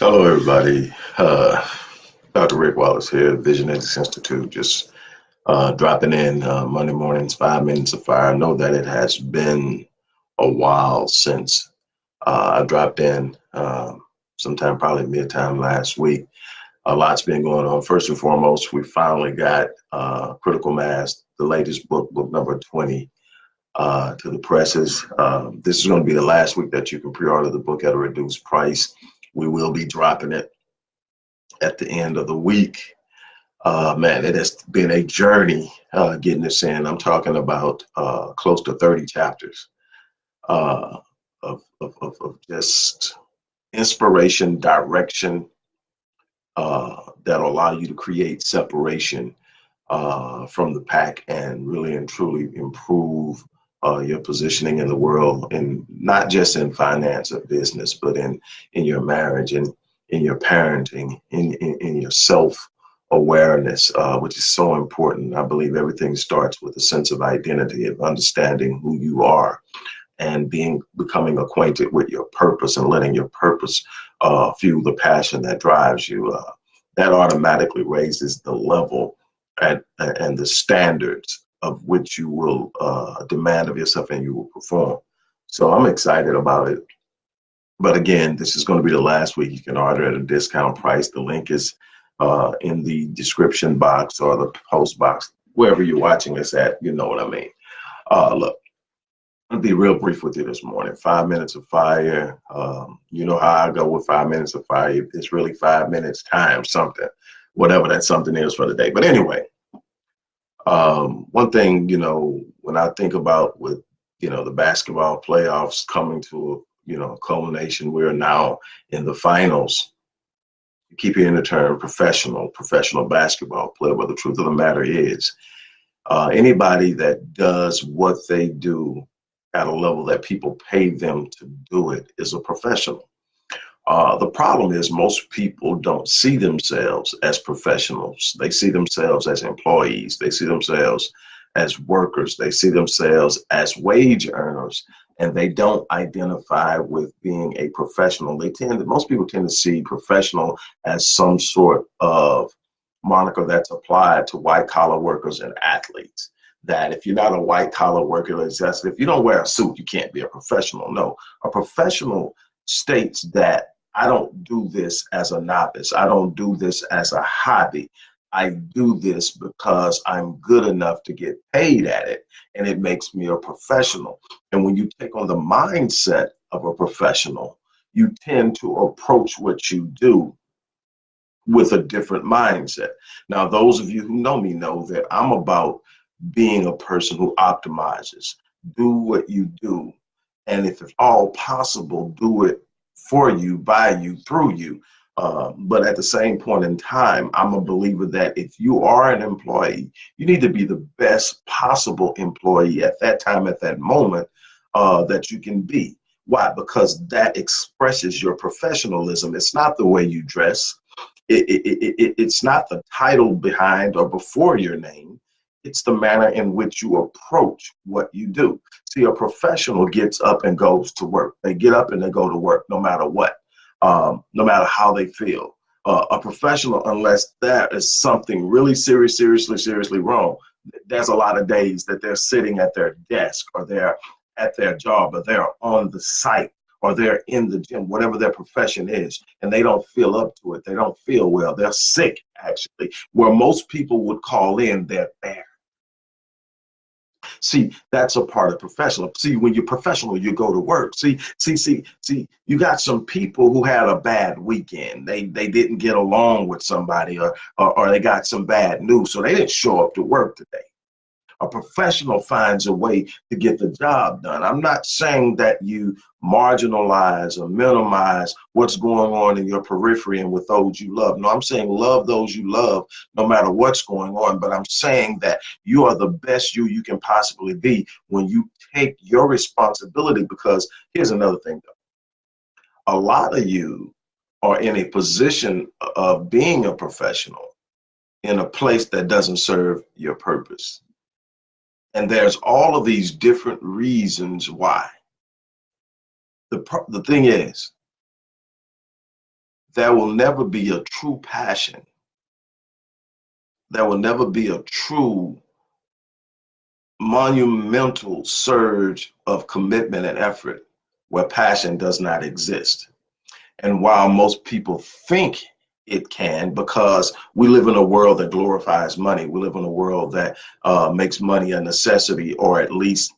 Hello, everybody. Dr. Rick Wallace here, Visionetics Institute. Just dropping in Monday mornings, 5 minutes of fire. I know that it has been a while since I dropped in, sometime probably mid-time last week. A lot's been going on. First and foremost, we finally got Critical Mass, the latest book number 20, to the presses. This is going to be the last week that you can pre-order the book at a reduced price. We will be dropping it at the end of the week. Man, it has been a journey getting this in. I'm talking about close to 30 chapters uh, of just inspiration, direction that'll allow you to create separation from the pack and really and truly improve your positioning in the world, and not just in finance or business, but in your marriage and in your parenting, in your self awareness, which is so important. I believe everything starts with a sense of identity, of understanding who you are, and becoming acquainted with your purpose and letting your purpose fuel the passion that drives you. That automatically raises the level and the standards of which you will demand of yourself and you will perform. So I'm excited about it. But again, this is going to be the last week. You can order at a discount price. The link is in the description box or the post box, wherever you're watching this at. You know what I mean. Look, I'll be real brief with you this morning. 5 minutes of fire. You know how I go with 5 minutes of fire. It's really 5 minutes times something, whatever that something is for the day. But anyway, one thing, when I think about with, the basketball playoffs coming to, culmination, we're now in the finals. You keep hearing the term professional basketball player, but the truth of the matter is, anybody that does what they do at a level that people pay them to do it is a professional. The problem is most people don't see themselves as professionals. They see themselves as employees. They see themselves as workers. They see themselves as wage earners, and they don't identify with being a professional. Most people tend to see professional as some sort of moniker that's applied to white collar workers and athletes. That if you're not a white collar worker, if you don't wear a suit, you can't be a professional. No, a professional states that I don't do this as a novice. I don't do this as a hobby. I do this because I'm good enough to get paid at it, and it makes me a professional. And when you take on the mindset of a professional, you tend to approach what you do with a different mindset. Now, those of you who know me know that I'm about being a person who optimizes. Do what you do, and if it's all possible, do it for you, by you, through you. But at the same point in time, I'm a believer that if you are an employee, you need to be the best possible employee at that time, at that moment, that you can be. Why? Because that expresses your professionalism. It's not the way you dress. It's not the title behind or before your name. It's the manner in which you approach what you do. See, a professional gets up and goes to work. They get up and they go to work no matter what, no matter how they feel. A professional, unless there is something really seriously wrong, there's a lot of days that they're sitting at their desk, or they're at their job, or they're on the site, or they're in the gym, whatever their profession is, and they don't feel up to it. They don't feel well. They're sick, actually. Where most people would call in, they're there. See, that's a part of professional. See, when you're professional, you go to work. See, you got some people who had a bad weekend. They didn't get along with somebody, or they got some bad news, so they didn't show up to work today. A professional finds a way to get the job done. I'm not saying that you marginalize or minimize what's going on in your periphery and with those you love. No, I'm saying love those you love no matter what's going on. But I'm saying that you are the best you can possibly be when you take your responsibility. Because here's another thing, though. A lot of you are in a position of being a professional in a place that doesn't serve your purpose. And there's all of these different reasons why. The thing is there will never be a true passion. There will never be a true monumental surge of commitment and effort where passion does not exist. And while most people think it can, because we live in a world that glorifies money, we live in a world that makes money a necessity, or at least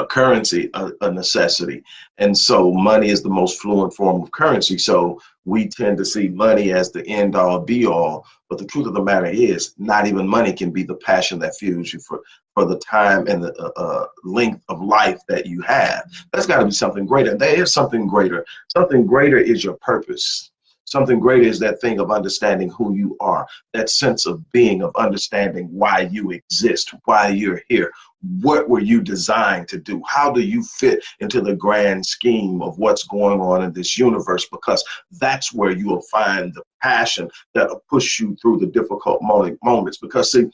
currency a necessity. And so money is the most fluent form of currency. So we tend to see money as the end all be all. But the truth of the matter is, not even money can be the passion that fuels you for the time and the length of life that you have. There's got to be something greater. There is something greater. Something greater is your purpose. Something greater is that thing of understanding who you are, that sense of being, of understanding why you exist, why you're here. What were you designed to do? How do you fit into the grand scheme of what's going on in this universe? Because that's where you will find the passion that will push you through the difficult moments. Because see,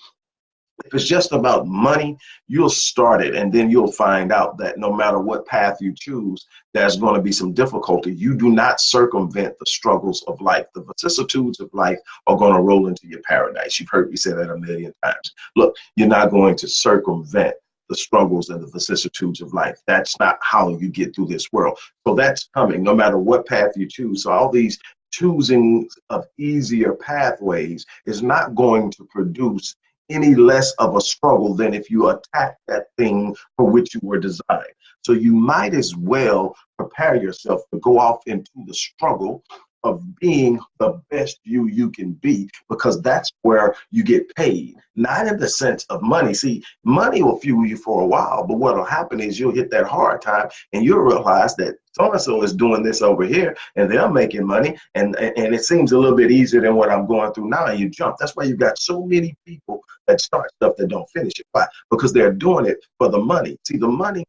if it's just about money, you'll start it and then you'll find out that no matter what path you choose, there's going to be some difficulty. You do not circumvent the struggles of life. The vicissitudes of life are going to roll into your paradise. You've heard me say that a million times. Look, you're not going to circumvent the struggles and the vicissitudes of life. That's not how you get through this world. So that's coming no matter what path you choose. So all these choosing of easier pathways is not going to produce any less of a struggle than if you attack that thing for which you were designed. So you might as well prepare yourself to go off into the struggle of being the best you can be, because that's where you get paid, not in the sense of money. See, money will fuel you for a while, but what will happen is you'll hit that hard time and you'll realize that so-and-so is doing this over here and they're making money, and it seems a little bit easier than what I'm going through now, and you jump. That's why you've got so many people that start stuff that don't finish it. Why? Because they're doing it for the money. See, the money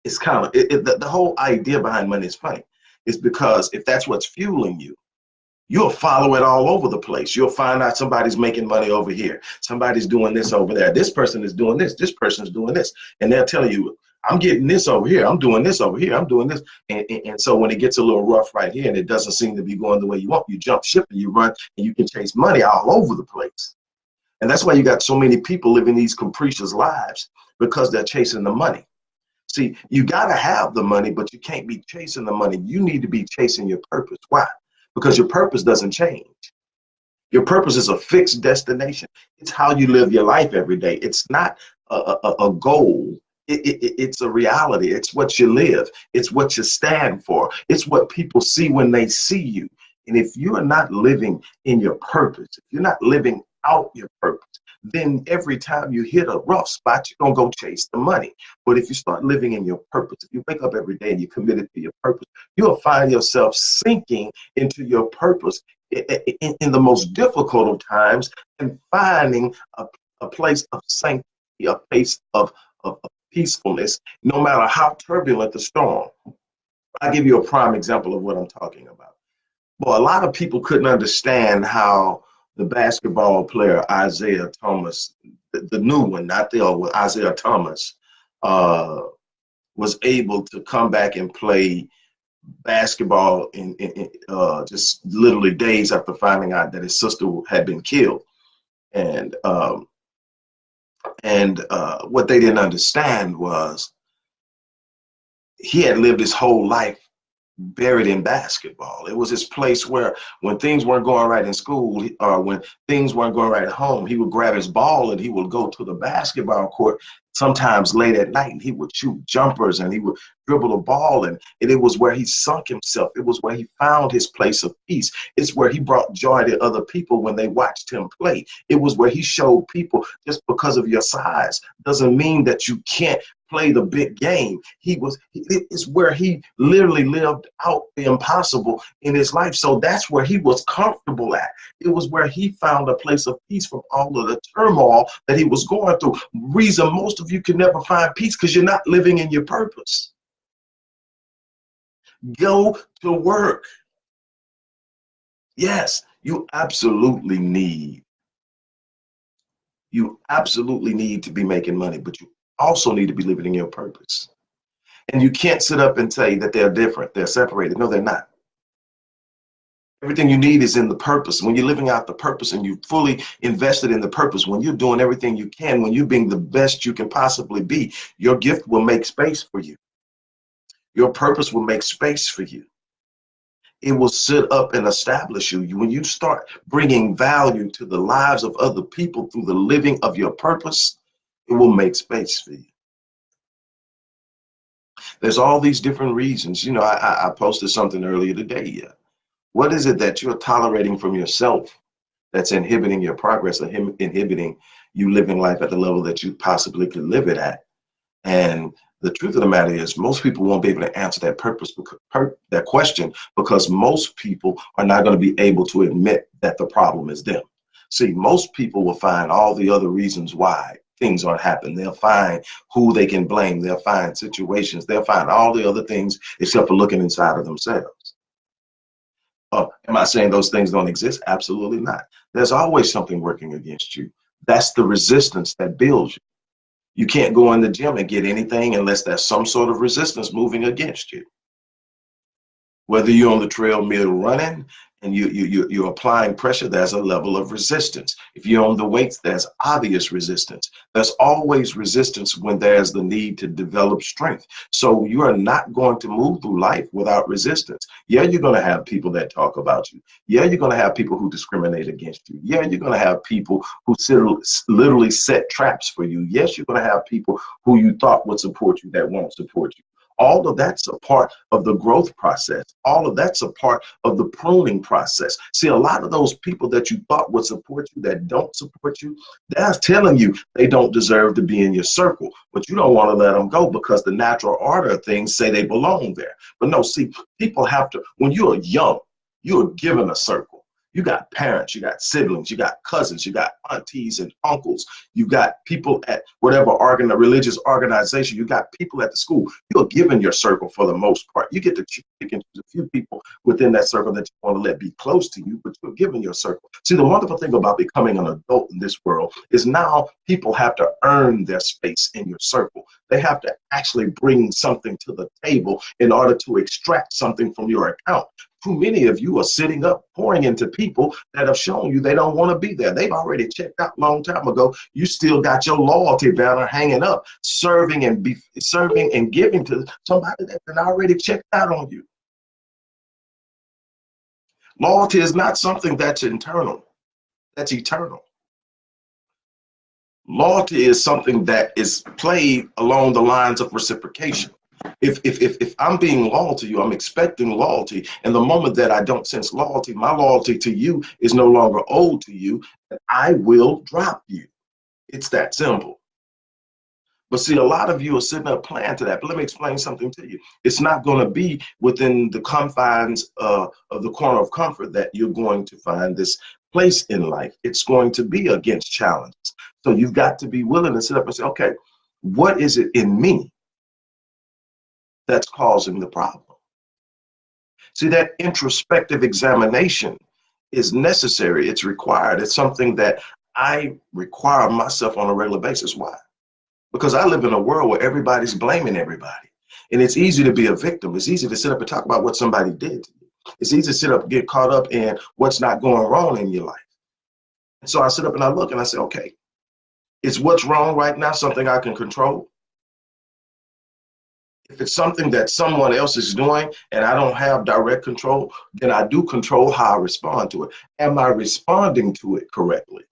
is kind of, the whole idea behind money is funny. It's because if that's what's fueling you, you'll follow it all over the place. You'll find out somebody's making money over here. Somebody's doing this over there. This person is doing this. This person's doing this. And they'll tell you, I'm getting this over here. I'm doing this over here. I'm doing this. And so when it gets a little rough right here and it doesn't seem to be going the way you want, you jump ship and you run and you can chase money all over the place. And that's why you got so many people living these capricious lives, because they're chasing the money. See, you got to have the money, but you can't be chasing the money. You need to be chasing your purpose. Why? Because your purpose doesn't change. Your purpose is a fixed destination. It's how you live your life every day. It's not a goal. It's a reality. It's what you live. It's what you stand for. It's what people see when they see you. And if you are not living in your purpose, if you're not living out your purpose, then every time you hit a rough spot, you're going to go chase the money. But if you start living in your purpose, if you wake up every day and you're committed to your purpose, you'll find yourself sinking into your purpose in the most difficult of times and finding a place of sanctity, a place of peacefulness, no matter how turbulent the storm. I'll give you a prime example of what I'm talking about. Well, a lot of people couldn't understand how the basketball player Isaiah Thomas, the new one, not the old one, Isaiah Thomas, was able to come back and play basketball in just literally days after finding out that his sister had been killed. And what they didn't understand was he had lived his whole life buried in basketball. It was his place where when things weren't going right in school, or when things weren't going right at home, he would grab his ball and he would go to the basketball court, sometimes late at night, and he would shoot jumpers and he would dribble the ball, and it was where he sunk himself. It was where he found his place of peace. It's where he brought joy to other people when they watched him play. It was where he showed people, just because of your size doesn't mean that you can't play the big game. It's where he literally lived out the impossible in his life. So that's where he was comfortable at. It was where he found a place of peace from all of the turmoil that he was going through. Reason most of you can never find peace, because you're not living in your purpose. Go to work. Yes, you absolutely need to be making money, but you also need to be living in your purpose. And you can't sit up and say that they're different, they're separated. No, they're not. Everything you need is in the purpose. When you're living out the purpose and you're fully invested in the purpose, when you're doing everything you can, when you're being the best you can possibly be, your gift will make space for you. Your purpose will make space for you. It will sit up and establish you. When you start bringing value to the lives of other people through the living of your purpose, it will make space for you. There's all these different reasons. You know, I posted something earlier today. Yeah. What is it that you're tolerating from yourself that's inhibiting your progress or inhibiting you living life at the level that you possibly could live it at? And the truth of the matter is most people won't be able to answer that question because most people are not going to be able to admit that the problem is them. See, most people will find all the other reasons why things aren't happening. They'll find who they can blame. They'll find situations. They'll find all the other things except for looking inside of themselves. Am I saying those things don't exist? Absolutely not. There's always something working against you. That's the resistance that builds you. You can't go in the gym and get anything unless there's some sort of resistance moving against you. Whether you're on the treadmill running and you're applying pressure, there's a level of resistance. If you're on the weights, there's obvious resistance. There's always resistance when there's the need to develop strength. So you are not going to move through life without resistance. Yeah, you're going to have people that talk about you. Yeah, you're going to have people who discriminate against you. Yeah, you're going to have people who literally set traps for you. Yes, you're going to have people who you thought would support you that won't support you. All of that's a part of the growth process. All of that's a part of the pruning process. See, a lot of those people that you thought would support you that don't support you, they're telling you they don't deserve to be in your circle, but you don't want to let them go because the natural order of things say they belong there. But no, see, people have to, when you're young, you're given a circle. You got parents, you got siblings, you got cousins, you got aunties and uncles, you got people at whatever religious organization, you got people at the school. You're given your circle for the most part. You get to pick and choose a few people within that circle that you want to let be close to you, but you're given your circle. See, the wonderful thing about becoming an adult in this world is now people have to earn their space in your circle. They have to actually bring something to the table in order to extract something from your account. Too many of you are sitting up, pouring into people that have shown you they don't want to be there. They've already checked out a long time ago. You still got your loyalty banner hanging up, serving and giving to somebody that already checked out on you. Loyalty is not something that's internal, that's eternal. Loyalty is something that is played along the lines of reciprocation. If I'm being loyal to you, I'm expecting loyalty. And the moment that I don't sense loyalty, my loyalty to you is no longer owed to you, and I will drop you. It's that simple. But see, a lot of you are sitting up playing to that. But let me explain something to you. It's not going to be within the confines of the corner of comfort that you're going to find this place in life. It's going to be against challenges. So you've got to be willing to sit up and say, okay, what is it in me that's causing the problem? See, that introspective examination is necessary. It's required. It's something that I require myself on a regular basis. Why? Because I live in a world where everybody's blaming everybody. And it's easy to be a victim. It's easy to sit up and talk about what somebody did to you. It's easy to sit up and get caught up in what's not going wrong in your life. And so I sit up and I look and I say, okay, is what's wrong right now something I can control? If it's something that someone else is doing and I don't have direct control, then I do control how I respond to it. Am I responding to it correctly?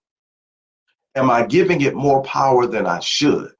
Am I giving it more power than I should?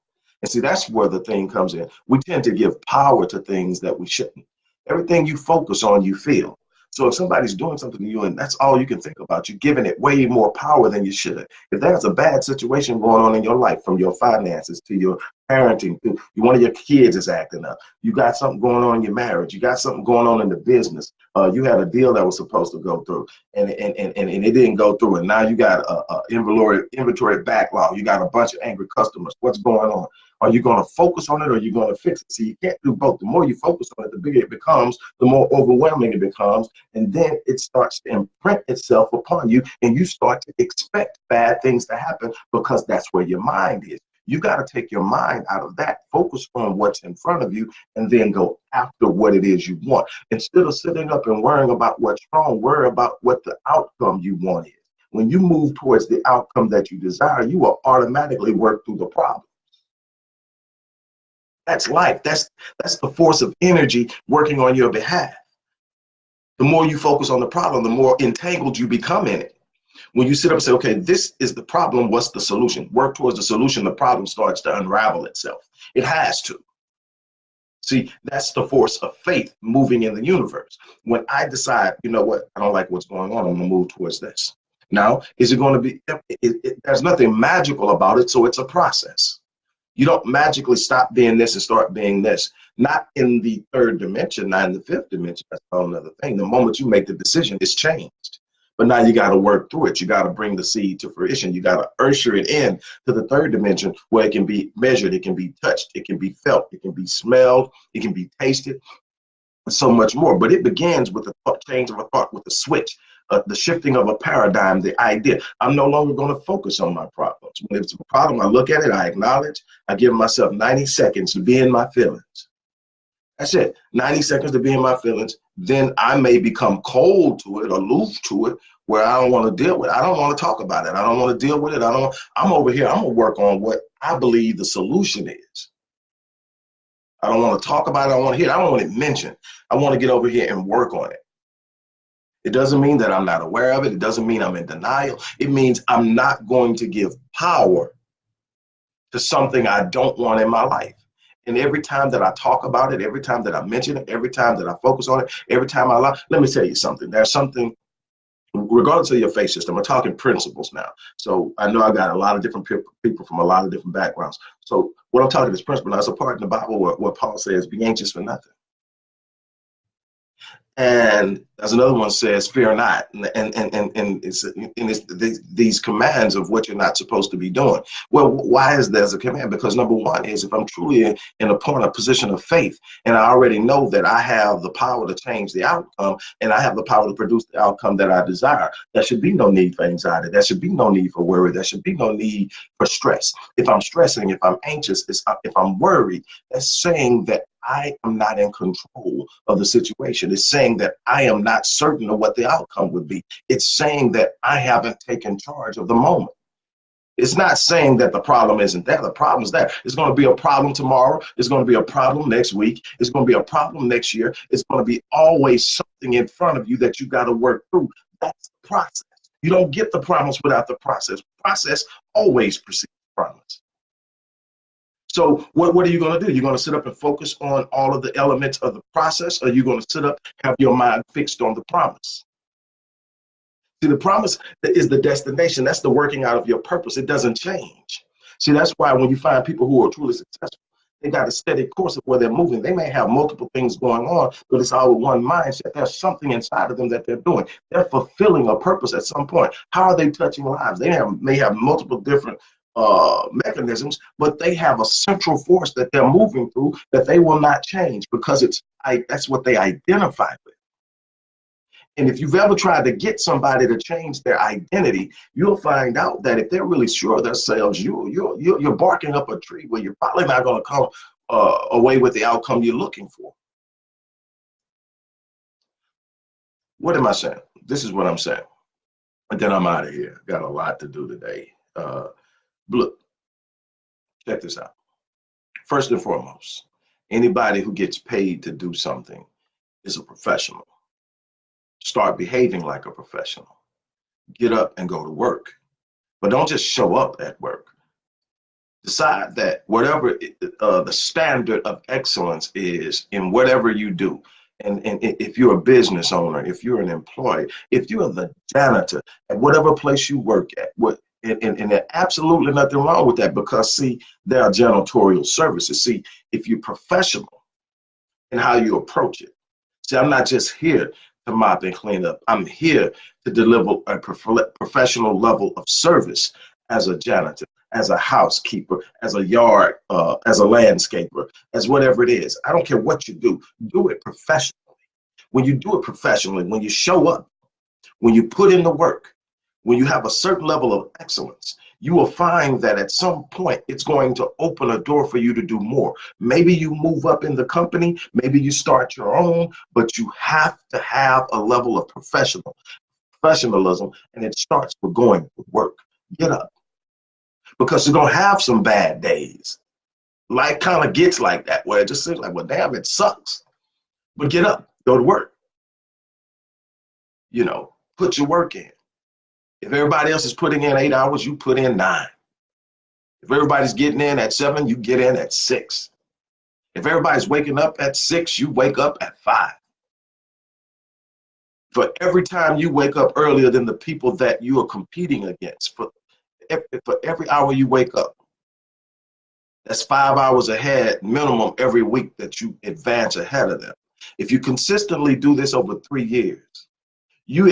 And see, that's where the thing comes in. We tend to give power to things that we shouldn't. Everything you focus on, you feel. So if somebody's doing something to you and that's all you can think about, you're giving it way more power than you should. If there's a bad situation going on in your life, from your finances to your parenting, to one of your kids is acting up, you got something going on in your marriage, you got something going on in the business, you had a deal that was supposed to go through and it didn't go through, and now you got a inventory backlog, you got a bunch of angry customers. What's going on? Are you going to focus on it or are you going to fix it? So you can't do both. The more you focus on it, the bigger it becomes, the more overwhelming it becomes. And then it starts to imprint itself upon you and you start to expect bad things to happen because that's where your mind is. You got to take your mind out of that, focus on what's in front of you, and then go after what it is you want. Instead of sitting up and worrying about what's wrong, worry about what the outcome you want is. When you move towards the outcome that you desire, you will automatically work through the problem. That's life. That's the force of energy working on your behalf. The more you focus on the problem, the more entangled you become in it. When you sit up and say, okay, this is the problem, what's the solution? Work towards the solution, the problem starts to unravel itself. It has to. See, that's the force of faith moving in the universe. When I decide, you know what, I don't like what's going on, I'm going to move towards this. Now, is it going to be, there's nothing magical about it, so it's a process. You don't magically stop being this and start being this. Not in the third dimension, not in the fifth dimension. That's another thing. The moment you make the decision, it's changed. But now you got to work through it. You got to bring the seed to fruition. You got to usher it in to the third dimension where it can be measured, it can be touched, it can be felt, it can be smelled, it can be tasted, and so much more. But it begins with a change of a thought, with a switch. The shifting of a paradigm, the idea. I'm no longer going to focus on my problems. When it's a problem, I look at it, I acknowledge, I give myself 90 seconds to be in my feelings. That's it, 90 seconds to be in my feelings. Then I may become cold to it, aloof to it, where I don't want to deal with it. I don't want to talk about it. I don't want to deal with it. I'm over here, I'm going to work on what I believe the solution is. I don't want to talk about it, I don't want to hear it, I don't want it mentioned. I want to get over here and work on it. It doesn't mean that I'm not aware of it. It doesn't mean I'm in denial. It means I'm not going to give power to something I don't want in my life. And every time that I talk about it, every time that I mention it, every time that I focus on it, every time I lie, let me tell you something. There's something, regardless of your faith system, I'm talking principles now. So I know I got a lot of different people from a lot of different backgrounds. So what I'm talking is principle. Now, there's a part in the Bible where Paul says, be anxious for nothing. And as another one says, fear not. And it's these commands of what you're not supposed to be doing. Well, why is there a command? Because number one is, if I'm truly in a position of faith, and I already know that I have the power to change the outcome, and I have the power to produce the outcome that I desire, there should be no need for anxiety. There should be no need for worry. There should be no need for stress. If I'm stressing, if I'm anxious, if I'm worried, that's saying that I am not in control of the situation. It's saying that I am not certain of what the outcome would be. It's saying that I haven't taken charge of the moment. It's not saying that the problem isn't there. The problem's there. It's going to be a problem tomorrow. It's going to be a problem next week. It's going to be a problem next year. It's going to be always something in front of you that you got to work through. That's the process. You don't get the promise without the process. Process always precedes the promise. So what are you going to do? You're going to sit up and focus on all of the elements of the process, or you're going to sit up, have your mind fixed on the promise? See, the promise is the destination. That's the working out of your purpose. It doesn't change. See, that's why when you find people who are truly successful, they got a steady course of where they're moving. They may have multiple things going on, but it's all with one mindset. There's something inside of them that they're doing. They're fulfilling a purpose at some point. How are they touching lives? They may have multiple different mechanisms, but they have a central force that they're moving through that they will not change, because that's what they identify with. And if you've ever tried to get somebody to change their identity, you'll find out that if they're really sure of themselves, you're barking up a tree where you're probably not going to come away with the outcome you're looking for. What am I saying? This is what I'm saying. And then I'm out of here. Got a lot to do today. Look, check this out. First and foremost, anybody who gets paid to do something is a professional. Start behaving like a professional. Get up and go to work. But don't just show up at work. Decide that whatever the standard of excellence is in whatever you do, and if you're a business owner, if you're an employee, if you're the janitor at whatever place you work at, and there's absolutely nothing wrong with that, because, see, there are janitorial services. See, if you're professional in how you approach it. See, I'm not just here to mop and clean up. I'm here to deliver a professional level of service as a janitor, as a housekeeper, as a yard, as a landscaper, as whatever it is. I don't care what you do it professionally. When you do it professionally, when you show up, when you put in the work, when you have a certain level of excellence, you will find that at some point it's going to open a door for you to do more. Maybe you move up in the company, maybe you start your own, but you have to have a level of professionalism, and it starts with going to work. Get up, because you're going to have some bad days. Life kind of gets like that, where it just seems like, well, damn, it sucks. But get up, go to work. Put your work in. If everybody else is putting in 8 hours, you put in 9. If everybody's getting in at 7, you get in at 6. If everybody's waking up at 6, you wake up at 5. For every time you wake up earlier than the people that you are competing against, for every hour you wake up, that's 5 hours ahead minimum every week that you advance ahead of them. If you consistently do this over 3 years, you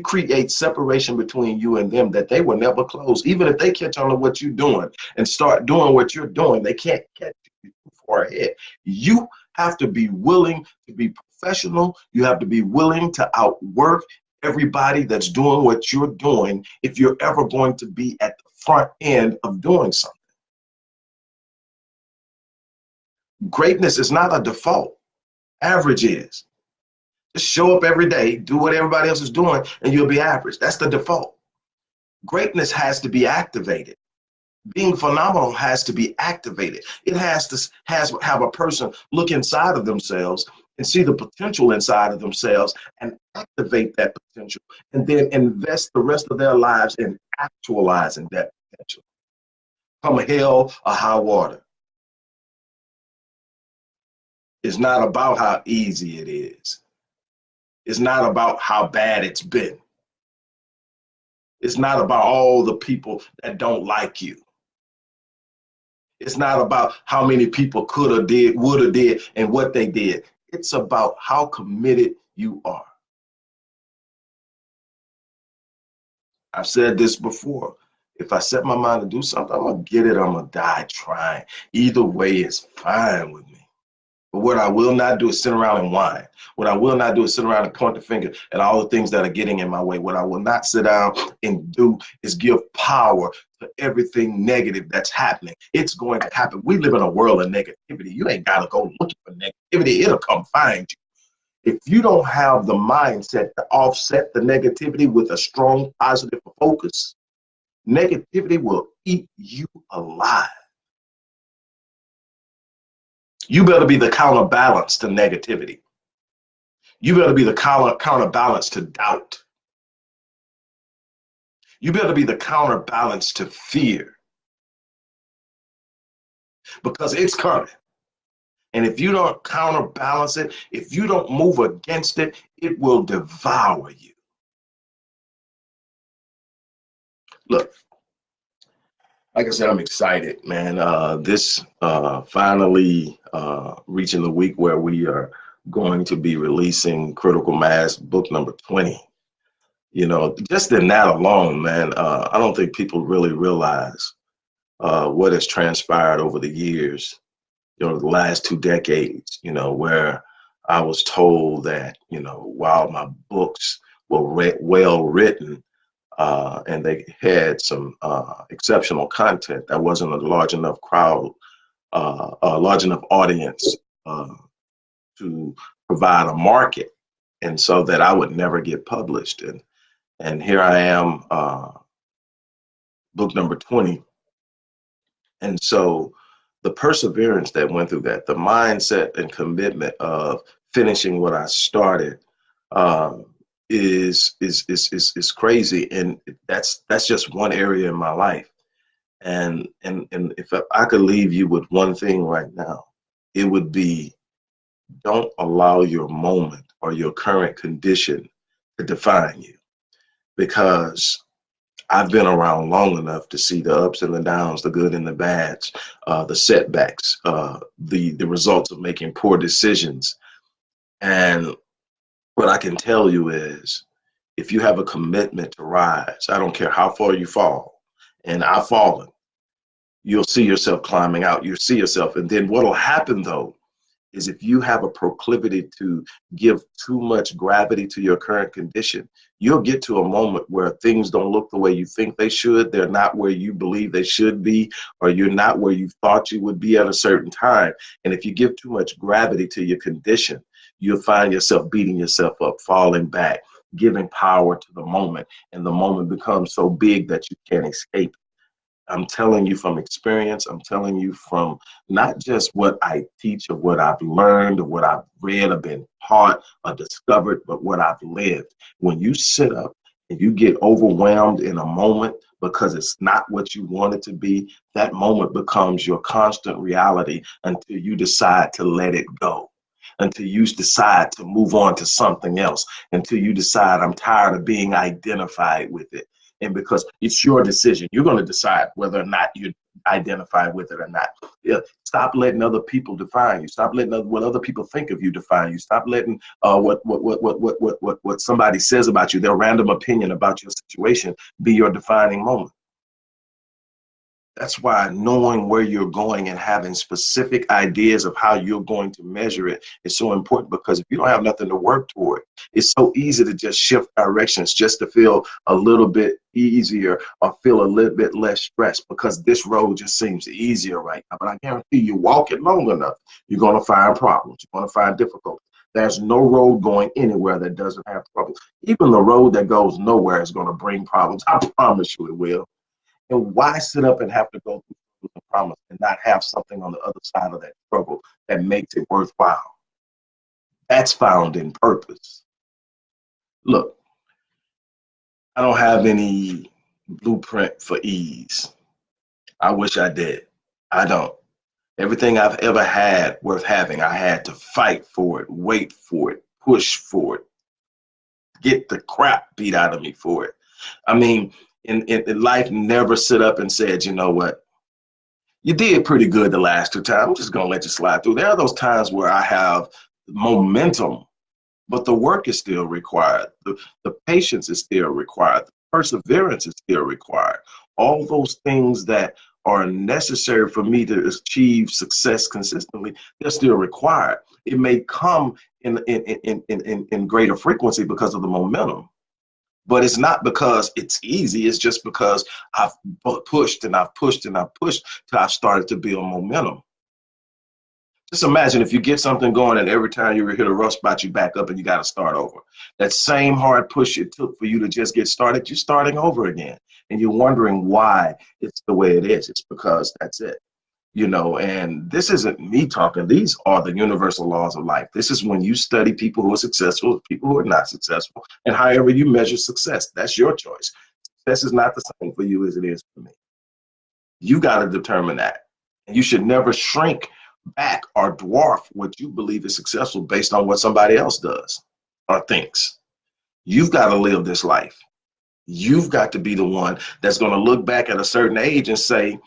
create separation between you and them that they will never close. Even if they catch on to what you're doing and start doing what you're doing, they can't catch you too far ahead. You have to be willing to be professional. You have to be willing to outwork everybody that's doing what you're doing if you're ever going to be at the front end of doing something. Greatness is not a default. Average is. Just show up every day, do what everybody else is doing, and you'll be average. That's the default. Greatness has to be activated. Being phenomenal has to be activated. It has to have a person look inside of themselves and see the potential inside of themselves and activate that potential, and then invest the rest of their lives in actualizing that potential. Come hell or high water. It's not about how easy it is. It's not about how bad it's been. It's not about all the people that don't like you. It's not about how many people could have did, would have did, and what they did. It's about how committed you are. I've said this before. If I set my mind to do something, I'm going to get it. I'm going to die trying. Either way is fine with me. But what I will not do is sit around and whine. What I will not do is sit around and point the finger at all the things that are getting in my way. What I will not sit down and do is give power to everything negative that's happening. It's going to happen. We live in a world of negativity. You ain't got to go looking for negativity. It'll come find you. If you don't have the mindset to offset the negativity with a strong positive focus, negativity will eat you alive. You better be the counterbalance to negativity. You better be the counterbalance to doubt. You better be the counterbalance to fear. Because it's coming. And if you don't counterbalance it, if you don't move against it, it will devour you. Look, like I said, I'm excited, man. This finally reaching the week where we are going to be releasing Critical Mass book number 20. Just in that alone, man, I don't think people really realize what has transpired over the years, the last 2 decades, where I was told that, while my books were well written, and they had some exceptional content, that wasn't a large enough crowd, a large enough audience to provide a market, and so that I would never get published. And here I am, book number 20. And so the perseverance that went through that, the mindset and commitment of finishing what I started, is crazy, and that's just one area in my life. And if I could leave you with one thing right now, it would be, don't allow your moment or your current condition to define you, because I've been around long enough to see the ups and the downs, the good and the bads, the setbacks, the results of making poor decisions. And what I can tell you is, if you have a commitment to rise, I don't care how far you fall, and I've fallen, you'll see yourself climbing out. You'll see yourself. And then what will happen, though, is if you have a proclivity to give too much gravity to your current condition, you'll get to a moment where things don't look the way you think they should. They're not where you believe they should be, or you're not where you thought you would be at a certain time. And if you give too much gravity to your condition, you'll find yourself beating yourself up, falling back, giving power to the moment. And the moment becomes so big that you can't escape. I'm telling you from experience. I'm telling you from not just what I teach or what I've learned or what I've read or been taught or discovered, but what I've lived. When you sit up and you get overwhelmed in a moment because it's not what you want it to be, that moment becomes your constant reality until you decide to let it go, until you decide to move on to something else, until you decide I'm tired of being identified with it. And because it's your decision, you're going to decide whether or not you identify with it or not. Yeah, stop letting other people define you. Stop letting what other people think of you define you. Stop letting what somebody says about you, their random opinion about your situation, be your defining moment. That's why knowing where you're going and having specific ideas of how you're going to measure it is so important, because if you don't have nothing to work toward, it's so easy to just shift directions just to feel a little bit easier or feel a little bit less stressed because this road just seems easier right now. But I guarantee you walk it long enough, you're going to find problems. You're going to find difficulties. There's no road going anywhere that doesn't have problems. Even the road that goes nowhere is going to bring problems. I promise you it will. And why sit up and have to go through the promise and not have something on the other side of that struggle that makes it worthwhile? That's found in purpose. Look, I don't have any blueprint for ease. I wish I did. I don't. Everything I've ever had worth having, I had to fight for it, wait for it, push for it, get the crap beat out of me for it. I mean, in life, never sit up and said, you know what? You did pretty good the last two times. I'm just going to let you slide through. There are those times where I have momentum, but the work is still required. The patience is still required. The perseverance is still required. All those things that are necessary for me to achieve success consistently, they're still required. It may come in greater frequency because of the momentum. But it's not because it's easy. It's just because I've pushed and I've pushed and I've pushed till I've started to build momentum. Just imagine if you get something going and every time you hit a rough spot, you back up and you got to start over. That same hard push it took for you to just get started, you're starting over again. And you're wondering why it's the way it is. It's because that's it. You know, and this isn't me talking. These are the universal laws of life. This is when you study people who are successful, people who are not successful, and however you measure success. That's your choice. Success is not the same for you as it is for me. You got to determine that. And you should never shrink back or dwarf what you believe is successful based on what somebody else does or thinks. You've got to live this life. You've got to be the one that's going to look back at a certain age and say,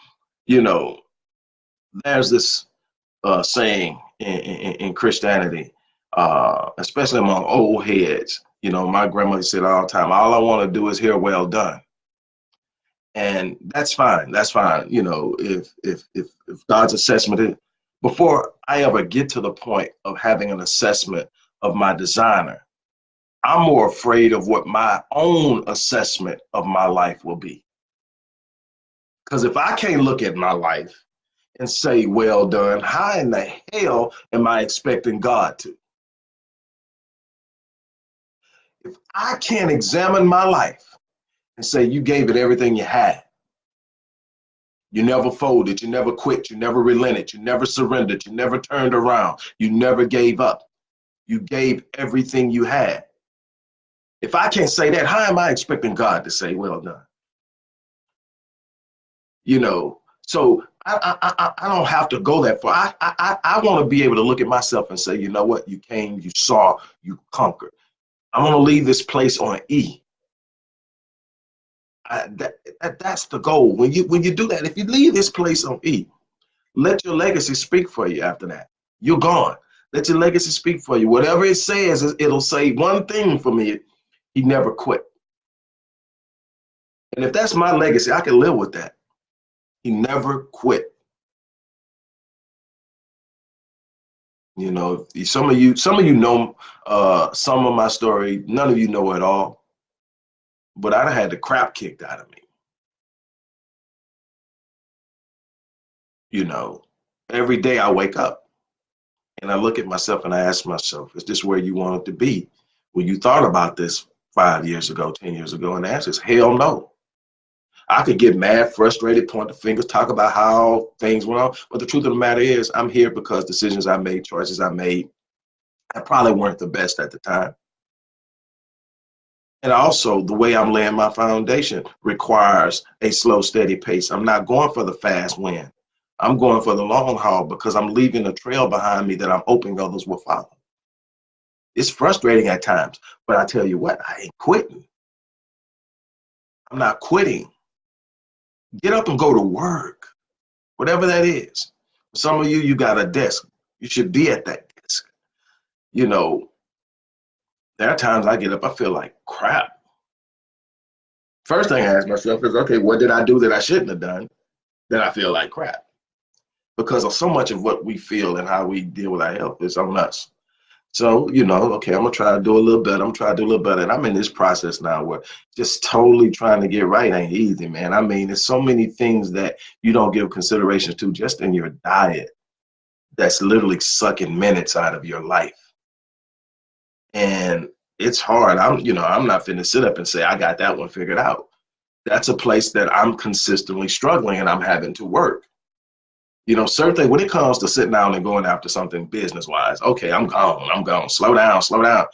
you know, there's this saying in Christianity, especially among old heads. You know, my grandmother said all the time, all I want to do is hear well done. And that's fine. That's fine. You know, if God's assessment is, before I ever get to the point of having an assessment of my designer, I'm more afraid of what my own assessment of my life will be. Because if I can't look at my life and say, well done, how in the hell am I expecting God to? If I can't examine my life and say, you gave it everything you had, you never folded, you never quit, you never relented, you never surrendered, you never turned around, you never gave up, you gave everything you had. If I can't say that, how am I expecting God to say, well done? You know, so I don't have to go that far. I want to be able to look at myself and say, you know what, you came, you saw, you conquered. I'm going to leave this place on an E. That's the goal. When you do that, if you leave this place on E, let your legacy speak for you after that. You're gone. Let your legacy speak for you. Whatever it says, it'll say one thing for me. He never quit. And if that's my legacy, I can live with that. He never quit. You know, some of you know some of my story. None of you know at all. But I done had the crap kicked out of me. You know, every day I wake up and I look at myself and I ask myself, is this where you wanted to be when you thought about this 5 years ago, 10 years ago? And the answer is hell no. I could get mad, frustrated, point the fingers, talk about how things went on. But the truth of the matter is, I'm here because decisions I made, choices I made, that probably weren't the best at the time. And also, the way I'm laying my foundation requires a slow, steady pace. I'm not going for the fast win. I'm going for the long haul because I'm leaving a trail behind me that I'm hoping others will follow. It's frustrating at times, but I tell you what, I ain't quitting. I'm not quitting. Get up and go to work, whatever that is. Some of you, you got a desk. You should be at that desk. You know, there are times I get up, I feel like crap. First thing I ask myself is, okay, what did I do that I shouldn't have done that I feel like crap? Because of so much of what we feel and how we deal with our health is on us. So, you know, okay, I'm gonna try to do a little better. I'm trying to do a little better. And I'm in this process now where just totally trying to get right ain't easy, man. I mean, there's so many things that you don't give consideration to just in your diet that's literally sucking minutes out of your life. And it's hard. I'm not finna sit up and say I got that one figured out. That's a place that I'm consistently struggling and I'm having to work. You know, certainly when it comes to sitting down and going after something business wise, okay, I'm gone. I'm gone. Slow down, slow down.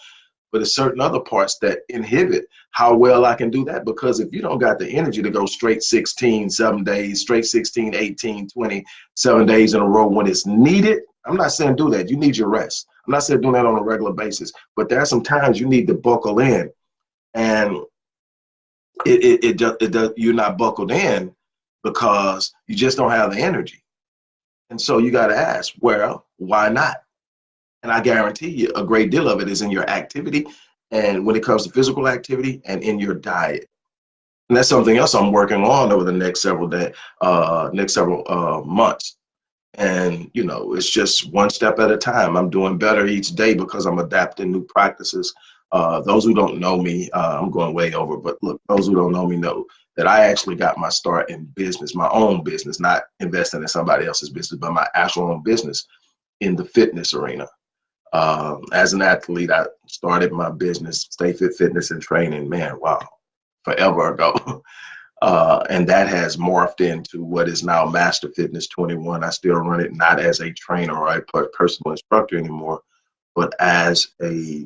But there's certain other parts that inhibit how well I can do that. Because if you don't got the energy to go straight 16, 7 days, straight 16, 18, 20, 7 days in a row when it's needed, I'm not saying do that. You need your rest. I'm not saying do that on a regular basis. But there are some times you need to buckle in. And you're not buckled in because you just don't have the energy. And so you got to ask, well, why not? And I guarantee you a great deal of it is in your activity and when it comes to physical activity and in your diet. And that's something else I'm working on over the next several months. And, you know, it's just one step at a time. I'm doing better each day because I'm adapting new practices. Those who don't know me, I'm going way over, but look, those who don't know me know that I actually got my start in business, my own business, not investing in somebody else's business, but my actual own business in the fitness arena. As an athlete, I started my business, Stay Fit Fitness and Training, man, wow, forever ago. And that has morphed into what is now Master Fitness 21. I still run it not as a trainer or a personal instructor anymore, but as a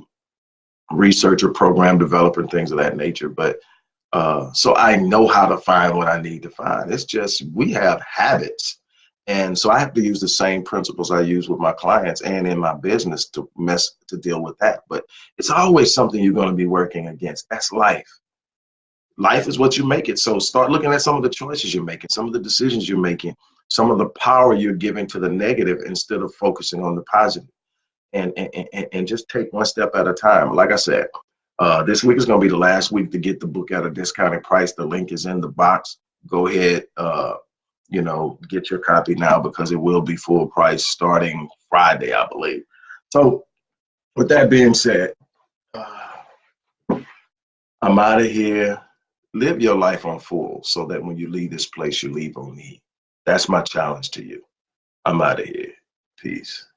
researcher, program developer, and things of that nature. But so I know how to find what I need to find. It's just we have habits. And so I have to use the same principles I use with my clients and in my business to deal with that. But it's always something you're going to be working against. That's life. Life is what you make it. So start looking at some of the choices you're making, some of the decisions you're making, some of the power you're giving to the negative instead of focusing on the positive. And just take one step at a time. Like I said, this week is going to be the last week to get the book at a discounted price. The link is in the box. Go ahead, get your copy now because it will be full price starting Friday, I believe. So with that being said, I'm out of here. Live your life on full so that when you leave this place, you leave on me. That's my challenge to you. I'm out of here. Peace.